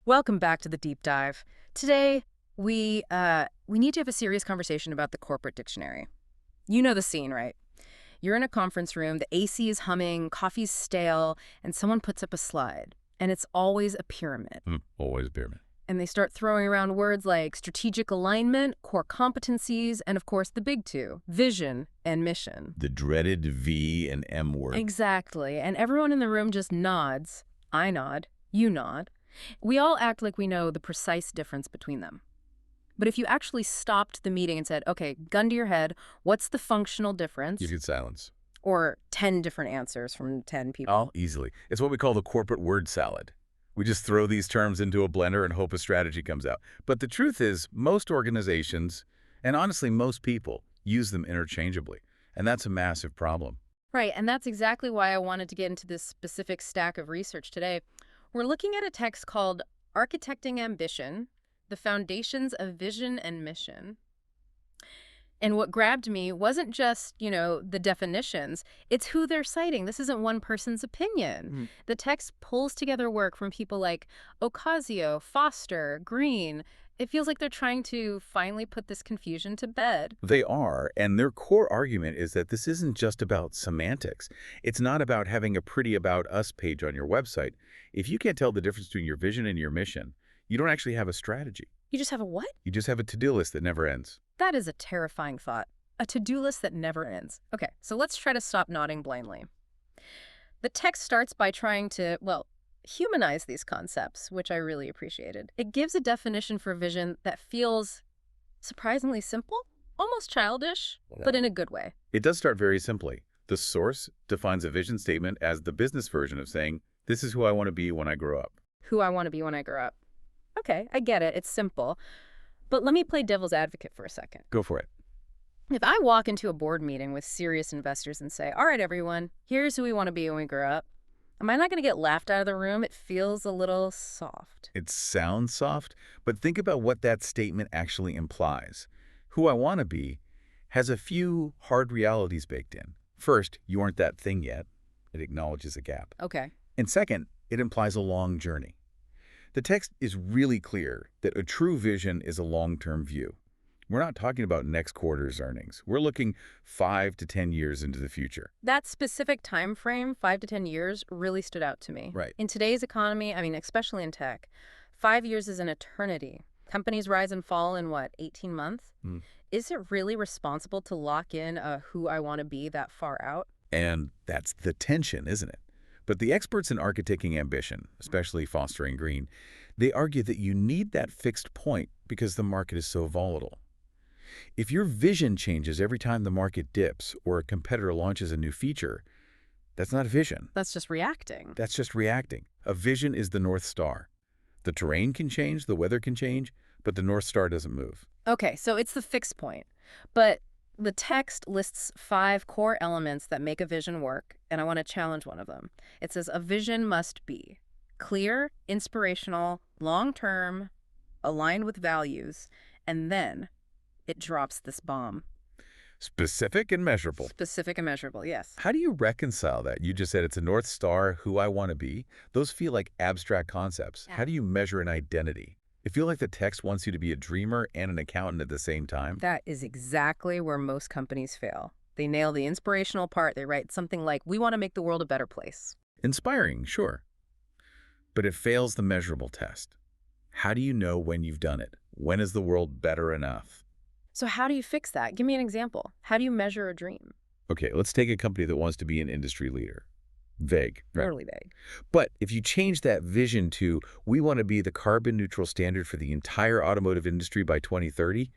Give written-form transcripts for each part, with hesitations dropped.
Welcome back to the deep dive. Today, we need to have a serious conversation about the corporate dictionary. You know the scene, right? You're in a conference room, the AC is humming, coffee's stale, and someone puts up a slide. And it's always a pyramid. Always Beerman. And they start throwing around words like strategic alignment, core competencies, and of course the big two, vision and mission. The dreaded V and M word. Exactly. And everyone in the room just nods. I nod. You nod. We all act like we know the precise difference between them. But if you actually stopped the meeting and said, okay, gun to your head, what's the functional difference? You get silence. Or 10 different answers from 10 people. Oh, easily. It's what we call the corporate word salad. We just throw these terms into a blender and hope a strategy comes out. But the truth is, most organizations, and honestly most people, use them interchangeably. And that's a massive problem. Right, and that's exactly why I wanted to get into this specific stack of research today. We're looking at a text called Architecting Ambition, the Foundations of Vision and Mission. And what grabbed me wasn't just, the definitions. It's who they're citing. This isn't one person's opinion. The text pulls together work from people like Ocasio, Foster, Green. It feels like they're trying to finally put this confusion to bed. They are, and their core argument is that this isn't just about semantics. It's not about having a pretty About Us page on your website. If you can't tell the difference between your vision and your mission, you don't actually have a strategy. You just have a what? You just have a to-do list that never ends. That is a terrifying thought. A to-do list that never ends. Okay, so let's try to stop nodding blindly. The text starts by trying to, humanize these concepts, which I really appreciated. It gives a definition for vision that feels surprisingly simple, almost childish, but in a good way. It does start very simply. The source defines a vision statement as the business version of saying, this is who I want to be when I grow up. Who I want to be when I grow up. Okay, I get it. It's simple. But let me play devil's advocate for a second. Go for it. If I walk into a board meeting with serious investors and say, all right, everyone, here's who we want to be when we grow up, am I not going to get laughed out of the room? It feels a little soft. It sounds soft, but think about what that statement actually implies. Who I want to be has a few hard realities baked in. First, you aren't that thing yet. It acknowledges a gap. Okay. And second, it implies a long journey. The text is really clear that a true vision is a long-term view. We're not talking about next quarter's earnings. We're looking 5 to 10 years into the future. That specific time frame, 5 to 10 years, really stood out to me. Right. In today's economy, especially in tech, 5 years is an eternity. Companies rise and fall in, 18 months? Is it really responsible to lock in a who I want to be that far out? And that's the tension, isn't it? But the experts in architecting ambition, especially Foster and Green, they argue that you need that fixed point because the market is so volatile. If your vision changes every time the market dips or a competitor launches a new feature, that's not vision. That's just reacting. That's just reacting. A vision is the North Star. The terrain can change, the weather can change, but the North Star doesn't move. Okay, so it's the fixed point. But the text lists 5 core elements that make a vision work, and I want to challenge one of them. It says a vision must be clear, inspirational, long-term, aligned with values, and then it drops this bomb. Specific and measurable. Specific and measurable, yes. How do you reconcile that? You just said it's a North Star, who I want to be. Those feel like abstract concepts. Yeah. How do you measure an identity? It feels like the text wants you to be a dreamer and an accountant at the same time. That is exactly where most companies fail. They nail the inspirational part. They write something like, we want to make the world a better place. Inspiring, sure. But it fails the measurable test. How do you know when you've done it? When is the world better enough? So how do you fix that? Give me an example. How do you measure a dream? Okay, let's take a company that wants to be an industry leader. Vague, right? Totally vague. But if you change that vision to, we want to be the carbon neutral standard for the entire automotive industry by 2030,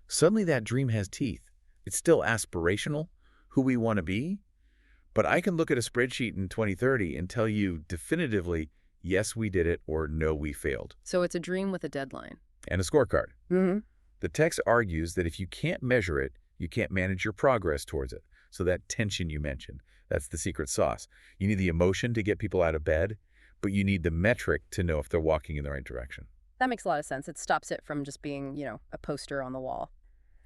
suddenly that dream has teeth. It's still aspirational, who we want to be, but I can look at a spreadsheet in 2030 and tell you definitively, yes, we did it, or no, we failed. So it's a dream with a deadline. And a scorecard. Mm-hmm. The text argues that if you can't measure it, you can't manage your progress towards it. So that tension you mentioned, that's the secret sauce. You need the emotion to get people out of bed, but you need the metric to know if they're walking in the right direction. That makes a lot of sense. It stops it from just being, a poster on the wall.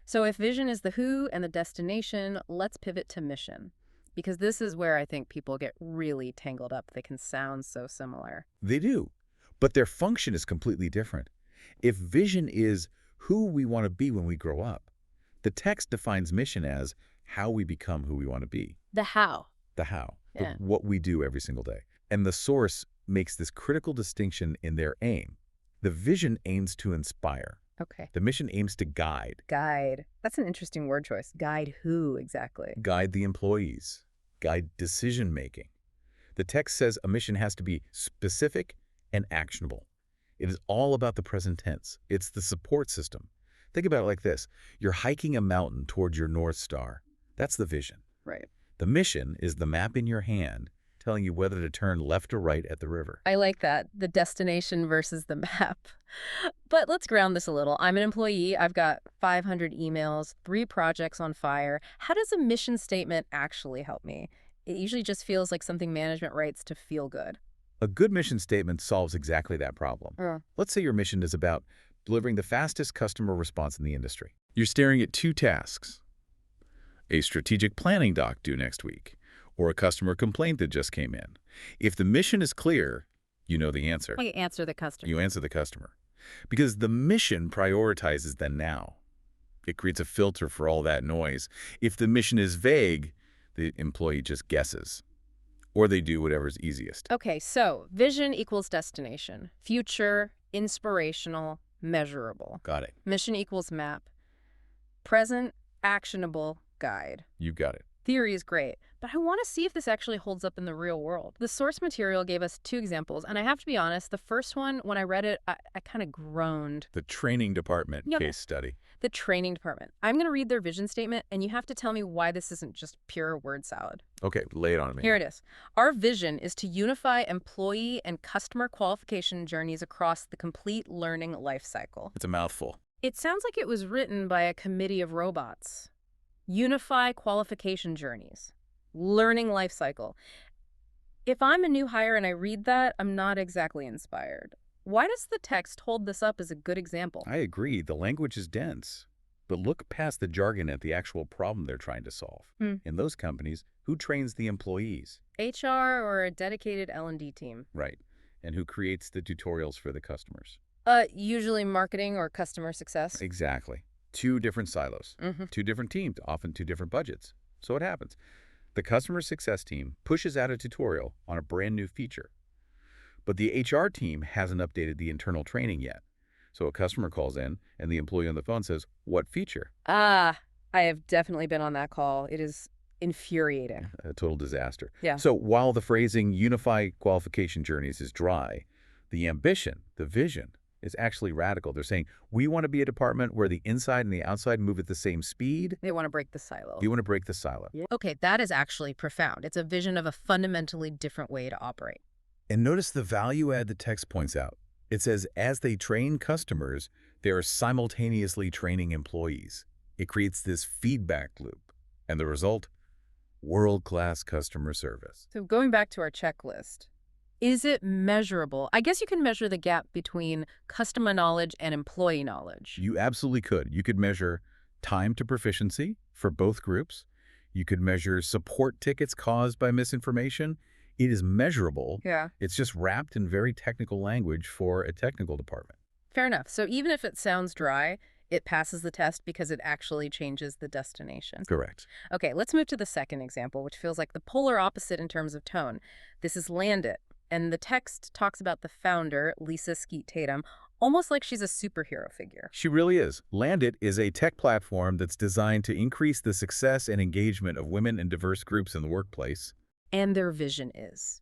So if vision is the who and the destination, let's pivot to mission. Because this is where I think people get really tangled up. They can sound so similar. They do. but their function is completely different. If vision is who we want to be when we grow up, the text defines mission as how we become who we want to be. The how. The how, Yeah. what we do every single day. And the source makes this critical distinction in their aim. The vision aims to inspire. Okay. The mission aims to guide. Guide. That's an interesting word choice. Guide who exactly? Guide the employees. Guide decision-making. The text says a mission has to be specific and actionable. It is all about the present tense. It's the support system. Think about it like this. You're hiking a mountain towards your North Star. That's the vision. Right. The mission is the map in your hand telling you whether to turn left or right at the river. I like that, the destination versus the map. But let's ground this a little. I'm an employee. I've got 500 emails, 3 projects on fire. How does a mission statement actually help me? It usually just feels like something management writes to feel good. A good mission statement solves exactly that problem. Let's say your mission is about delivering the fastest customer response in the industry. You're staring at 2 tasks. A strategic planning doc due next week, or a customer complaint that just came in. If the mission is clear, you know the answer. I answer the customer. You answer the customer. Because the mission prioritizes the now. It creates a filter for all that noise. If the mission is vague, the employee just guesses. Or they do whatever's easiest. Okay, so vision equals destination. Future, inspirational, measurable. Got it. Mission equals map. Present, actionable, guide. You got it. Theory is great, but I want to see if this actually holds up in the real world. The source material gave us 2 examples, and I have to be honest, the first one, when I read it, I kind of groaned. The training department Yep. case study. The training department. I'm going to read their vision statement, and you have to tell me why this isn't just pure word salad. Okay, lay it on me. Here it is. Our vision is to unify employee and customer qualification journeys across the complete learning life cycle. It's a mouthful. It sounds like it was written by a committee of robots. Unify qualification journeys. Learning life cycle. If I'm a new hire and I read that, I'm not exactly inspired. Why does the text hold this up as a good example? I agree, the language is dense. But look past the jargon at the actual problem they're trying to solve. In those companies, who trains the employees? HR or a dedicated L&D team? Right. And who creates the tutorials for the customers? Usually marketing or customer success. Exactly. 2 different silos. 2 different teams, often 2 different budgets. So what happens? The customer success team pushes out a tutorial on a brand new feature. But the HR team hasn't updated the internal training yet. So a customer calls in, and the employee on the phone says, "What feature?" I have definitely been on that call. It is infuriating. A total disaster. Yeah. So while the phrasing unify qualification journeys is dry, the ambition, the vision, is actually radical. They're saying, we want to be a department where the inside and the outside move at the same speed. They want to break the silo. You want to break the silo. Yeah. Okay, that is actually profound. It's a vision of a fundamentally different way to operate. And notice the value add the text points out. It says, as they train customers, they are simultaneously training employees. It creates this feedback loop. And the result? World-class customer service. So going back to our checklist, is it measurable? I guess you can measure the gap between customer knowledge and employee knowledge. You absolutely could. You could measure time to proficiency for both groups. You could measure support tickets caused by misinformation. It is measurable. Yeah. It's just wrapped in very technical language for a technical department. Fair enough. So even if it sounds dry, it passes the test because it actually changes the destination. Correct. Okay, let's move to the second example, which feels like the polar opposite in terms of tone. This is Land It, and the text talks about the founder, Lisa Skeet Tatum, almost like she's a superhero figure. She really is. Landit is a tech platform that's designed to increase the success and engagement of women and diverse groups in the workplace. And their vision is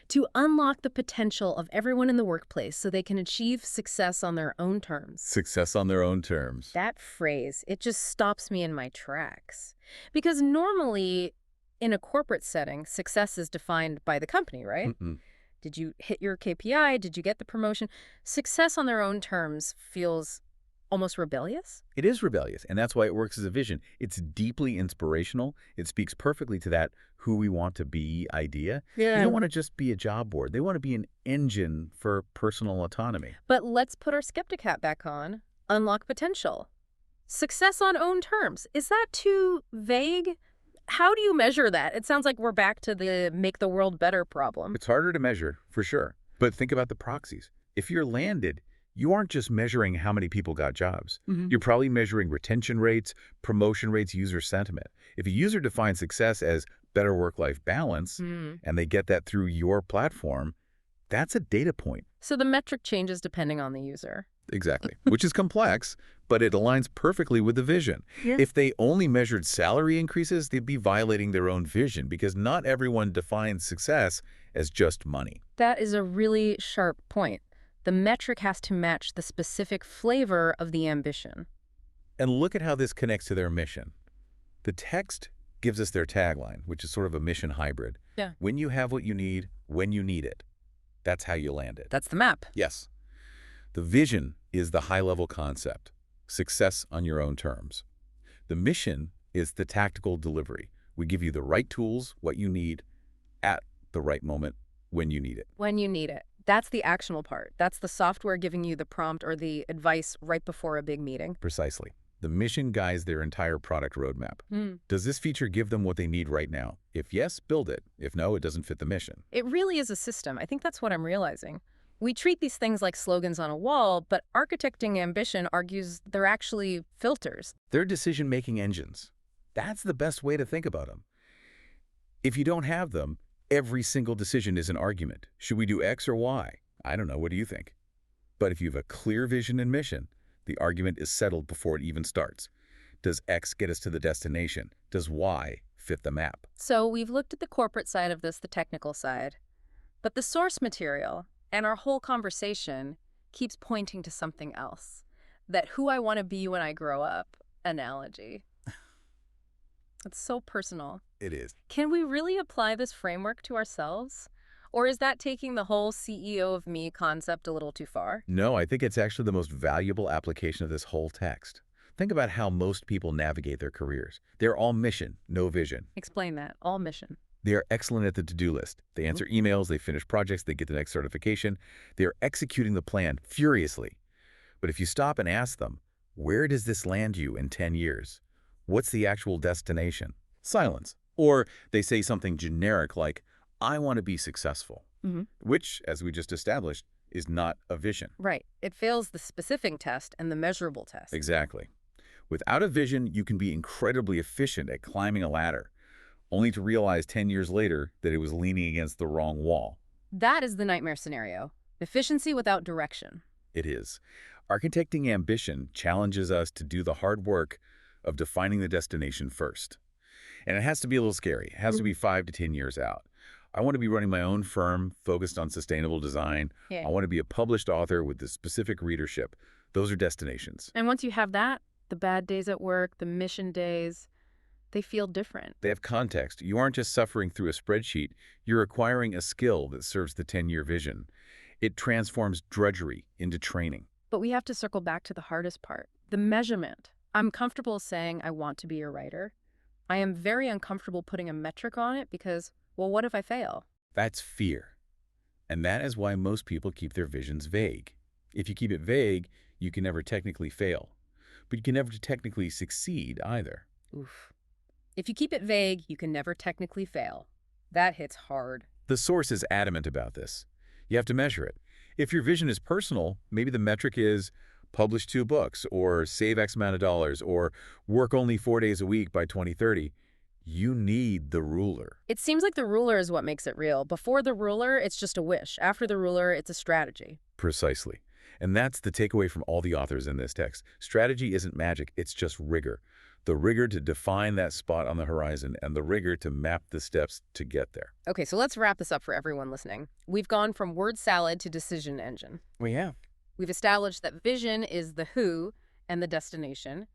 to unlock the potential of everyone in the workplace so they can achieve success on their own terms. Success on their own terms. That phrase, it just stops me in my tracks. Because normally, in a corporate setting, success is defined by the company, right? Did you hit your KPI? Did you get the promotion? Success on their own terms feels almost rebellious. It is rebellious, and that's why it works as a vision. It's deeply inspirational. It speaks perfectly to that who we want to be idea. Yeah. They don't want to just be a job board. They want to be an engine for personal autonomy. But let's put our skeptic hat back on. Unlock potential. Success on own terms. Is that too vague? How do you measure that? It sounds like we're back to the make the world better problem. It's harder to measure, for sure. But think about the proxies. If you're landed, you aren't just measuring how many people got jobs. Hmm. You're probably measuring retention rates, promotion rates, user sentiment. If a user defines success as better work-life balance, Mm. and they get that through your platform, that's a data point. So the metric changes depending on the user. Exactly. Which is complex, but it aligns perfectly with the vision. Yeah. If they only measured salary increases, they'd be violating their own vision because not everyone defines success as just money. That is a really sharp point. The metric has to match the specific flavor of the ambition. And look at how this connects to their mission. The text gives us their tagline, which is sort of a mission hybrid. Yeah. When you have what you need, when you need it. That's how you land it. That's the map. Yes. The vision is the high-level concept, success on your own terms. The mission is the tactical delivery. We give you the right tools, what you need, at the right moment, when you need it. When you need it. That's the actionable part. That's the software giving you the prompt or the advice right before a big meeting. Precisely. The mission guides their entire product roadmap. Hmm. Does this feature give them what they need right now? If yes, build it. If no, it doesn't fit the mission. It really is a system. I think that's what I'm realizing. We treat these things like slogans on a wall, but architecting ambition argues they're actually filters. They're decision-making engines. That's the best way to think about them. If you don't have them, every single decision is an argument. Should we do X or Y? I don't know. What do you think? But if you have a clear vision and mission, the argument is settled before it even starts. Does X get us to the destination? Does Y fit the map? So we've looked at the corporate side of this, the technical side. But the source material and our whole conversation keeps pointing to something else. That who I want to be when I grow up analogy. It's so personal. It is. Can we really apply this framework to ourselves? Or is that taking the whole CEO of me concept a little too far? No, I think it's actually the most valuable application of this whole text. Think about how most people navigate their careers. They're all mission, no vision. Explain that. All mission. They are excellent at the to-do list. They answer emails, they finish projects, they get the next certification. They are executing the plan furiously. But if you stop and ask them, where does this land you in 10 years? What's the actual destination? Silence. Or they say something generic like, I want to be successful, which, as we just established, is not a vision. Right. It fails the specific test and the measurable test. Exactly. Without a vision, you can be incredibly efficient at climbing a ladder, only to realize 10 years later that it was leaning against the wrong wall. That is the nightmare scenario. Efficiency without direction. It is. Architecting ambition challenges us to do the hard work of defining the destination first. And it has to be a little scary. It has to be 5 to 10 years out. I want to be running my own firm focused on sustainable design. Yeah. I want to be a published author with the specific readership. Those are destinations. And once you have that, the bad days at work, the mission days, they feel different. They have context. You aren't just suffering through a spreadsheet. You're acquiring a skill that serves the 10-year vision. It transforms drudgery into training. But we have to circle back to the hardest part, the measurement. I'm comfortable saying I want to be a writer. I am very uncomfortable putting a metric on it because, well, what if I fail? That's fear. And that is why most people keep their visions vague. If you keep it vague, you can never technically fail. But you can never technically succeed either. Oof. If you keep it vague, you can never technically fail. That hits hard. The source is adamant about this. You have to measure it. If your vision is personal, maybe the metric is publish 2 books, or save X amount of dollars, or work only 4 days a week by 2030. You need the ruler. It seems like the ruler is what makes it real. Before the ruler, it's just a wish. After the ruler, it's a strategy. Precisely. And that's the takeaway from all the authors in this text. Strategy isn't magic, it's just rigor. The rigor to define that spot on the horizon and the rigor to map the steps to get there. Okay, so let's wrap this up for everyone listening. We've gone from word salad to decision engine. We have. We've established that vision is the who and the destination,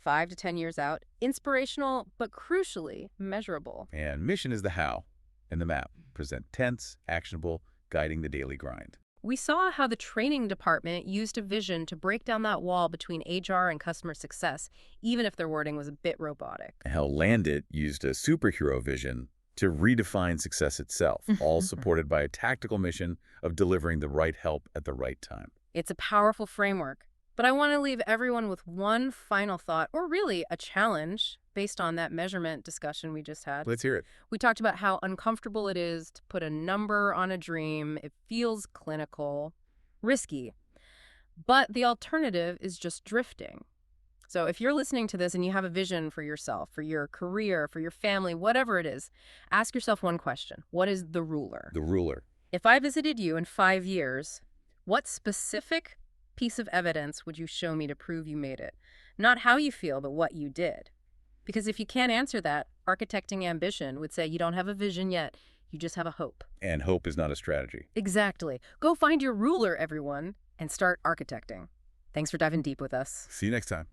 5 to 10 years out, inspirational, but crucially measurable. And mission is the how and the map. Present tense, actionable, guiding the daily grind. We saw how the training department used a vision to break down that wall between HR and customer success, even if their wording was a bit robotic. How Landit used a superhero vision to redefine success itself, all supported by a tactical mission of delivering the right help at the right time. It's a powerful framework, but I want to leave everyone with one final thought, or really a challenge, based on that measurement discussion we just had. Let's hear it. We talked about how uncomfortable it is to put a number on a dream. It feels clinical. risky. But the alternative is just drifting. So if you're listening to this and you have a vision for yourself, for your career, for your family, whatever it is, ask yourself one question. What is the ruler? The ruler. If I visited you in 5 years, what specific piece of evidence would you show me to prove you made it? Not how you feel, but what you did. Because if you can't answer that, architecting ambition would say you don't have a vision yet, you just have a hope. And hope is not a strategy. Exactly. Go find your ruler, everyone, and start architecting. Thanks for diving deep with us. See you next time.